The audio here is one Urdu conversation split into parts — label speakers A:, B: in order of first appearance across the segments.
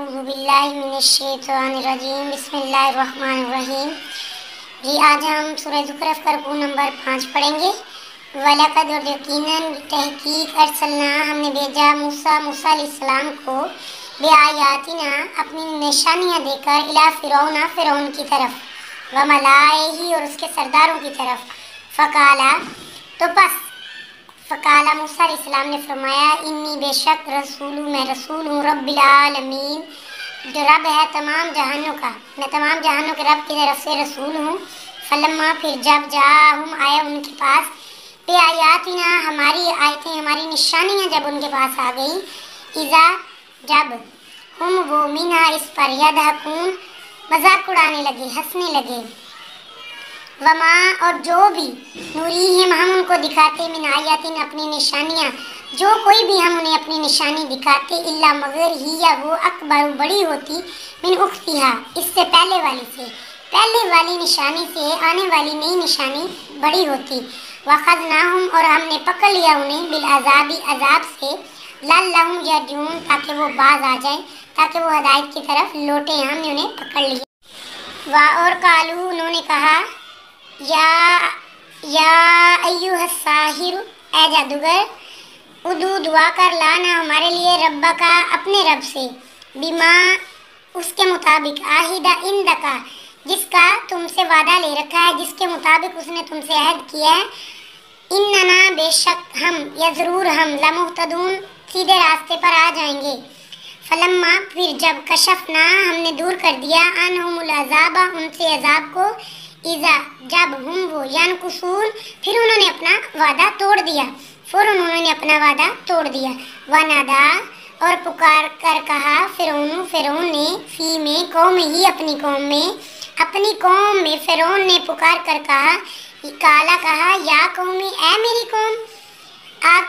A: اعوذ باللہ من الشیطان الرجیم بسم اللہ الرحمن الرحیم۔ جی آج ہم سورہ زخرف کا رکوع نمبر 5 پڑھیں گے۔ وَلَقَدْ اور یقیناً تحقیق ارسلنا ہم نے بھیجا موسیٰ علیہ السلام کو بآیاتنا اپنی نشانیاں دے کر الی فرعون کی طرف وملائہ اور اس کے سرداروں کی طرف۔ فقال موسیٰ علیہ السلام نے فرمایا انی بے شک میں رسول ہوں رب العالمین جو رب ہے تمام جہانوں کا، میں تمام جہانوں کے رب کی طرف سے رسول ہوں۔ فلما پھر جب جاءہم آیا ان کے پاس بے آیاتنا ہماری آیتیں ہماری نشانیاں جب ان کے پاس آ گئی، اذا جب ہم وہ منہا اس پر یضحکون مذاق اڑانے لگے، ہنسنے لگے۔ وما اور جو بھی نوریہم ہم ان کو دکھاتے من آیاتن اپنی نشانیاں، جو کوئی بھی ہم انہیں اپنی نشانی دکھاتے الا مگر ہی یا وہ اکبر بڑی ہوتی من اختہا اس سے پہلے والی نشانی سے آنے والی نئی نشانی بڑی ہوتی۔ وَأَخَذْنَاهُمْ اور ہم نے پکڑ لیا انہیں بالعذاب عذاب سے لعلہم یرجعون تاکہ وہ باز آ جائیں، تاکہ وہ ہدایت کی طرف لوٹیں، ہم نے انہیں پکڑ لیا۔ اور قالو انہوں نے کہا یا ایھا الساحر اے جادوگر ادعو دعا کر لانا ہمارے لیے ربا کا اپنے رب سے بما اس کے مطابق عہد عندک جس کا تم سے وعدہ لے رکھا ہے، جس کے مطابق اس نے تم سے عہد کیا ہے۔ اننا بے شک ہم یا ضرور ہم لمہتدون سیدھے راستے پر آ جائیں گے۔ فلما پھر جب کشفنا ہم نے دور کر دیا عنہم العذاب ان سے عذاب کو، اذا جب ہم وہ ینکثون پھر انہوں نے اپنا وعدہ توڑ دیا، فوراً انہوں نے اپنا وعدہ توڑ دیا۔ ونادا اور پکار کر کہا فرعون نے فی میں قوم ہی اپنی قوم میں فرعون نے پکار کر کہا کالا کہا یا قومی اے میری قوم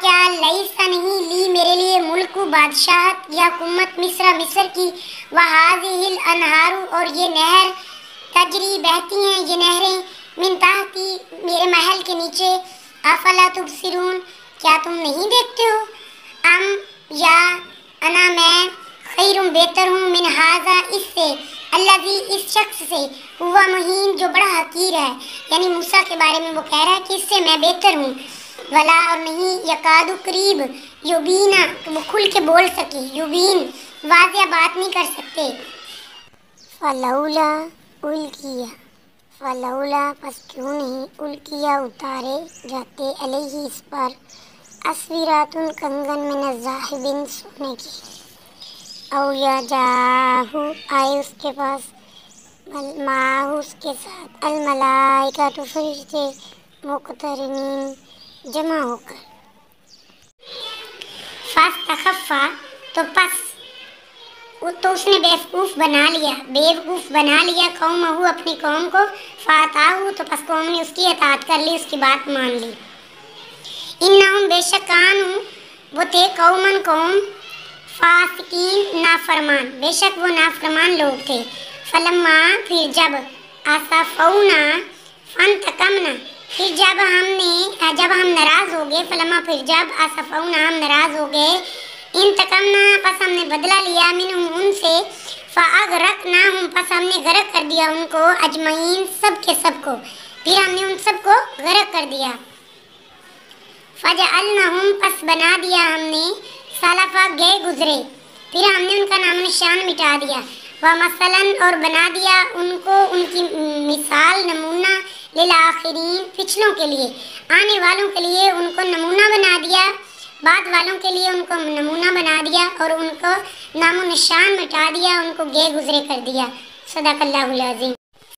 A: کیا لیسا نہیں لی میرے لیے ملک بادشاہت یا حکومت مصر کی وہذہ الانہار اور یہ نہر تجری بہتی ہیں یہ نہریں من تحتی میرے محل کے نیچے افلا تبصرون کیا تم نہیں دیکھتے ہو؟ ام یا انا میں خیر بہتر ہوں من ھذا اس سے الذی اس شخص سے ہوا مہین جو بڑا حقیر ہے، یعنی موسیٰ کے بارے میں وہ کہہ رہا ہے کہ اس سے میں بہتر ہوں۔ ولا اور نہیں یکاد قریب یبینا کہ وہ کھل کے بول سکے، یبین واضح بات نہیں کر سکتے۔ فلولا پس کیوں نہیں الکیا اتارے جاتے علیہ اس پر اسوراتن کنگن من الذہب سونے کی، او یا جاہو آئے اس کے پاس معاہ اس کے ساتھ الملائکہ تو فرشتے مقترنین جمع ہو کر۔ فاستخفا تو اس نے بیوقوف بنا لیا قومہ اپنی قوم کو، فاتاہو تو پس قوم نے اس کی اطاعت کر لی، اس کی بات مان لی۔ انہم بے شک کانوا وہ تھے قوم فاسقین نافرمان، بے شک وہ نافرمان لوگ تھے۔ فلما پھر جب آسفونا فانتقمنا پھر جب ہم ناراض ہو گئے، فلما پھر جب آسفونا ہم ناراض ہو گئے، انتقمنا پس ہم نے بدلہ لیا منہم ان سے، فاغرقناہم پس ہم نے غرق کر دیا ان کو اجمعین سب کے سب کو، پھر ہم نے ان سب کو غرق کر دیا۔ فجعلناہم پس بنا دیا ہم نے سلفا گئے گزرے، پھر ہم نے ان کا نام نشان مٹا دیا۔ ومثلاً اور بنا دیا ان کو ان کی مثال نمونہ للآخرین پچھلوں کے لیے، آنے والوں کے لیے ان کو نمونہ بنا دیا، بعد والوں کے لیے ان کو نمونہ بنا دیا اور ان کو نام و نشان مٹا دیا، ان کو گئے گزرے کر دیا۔ صدق اللہ العظیم۔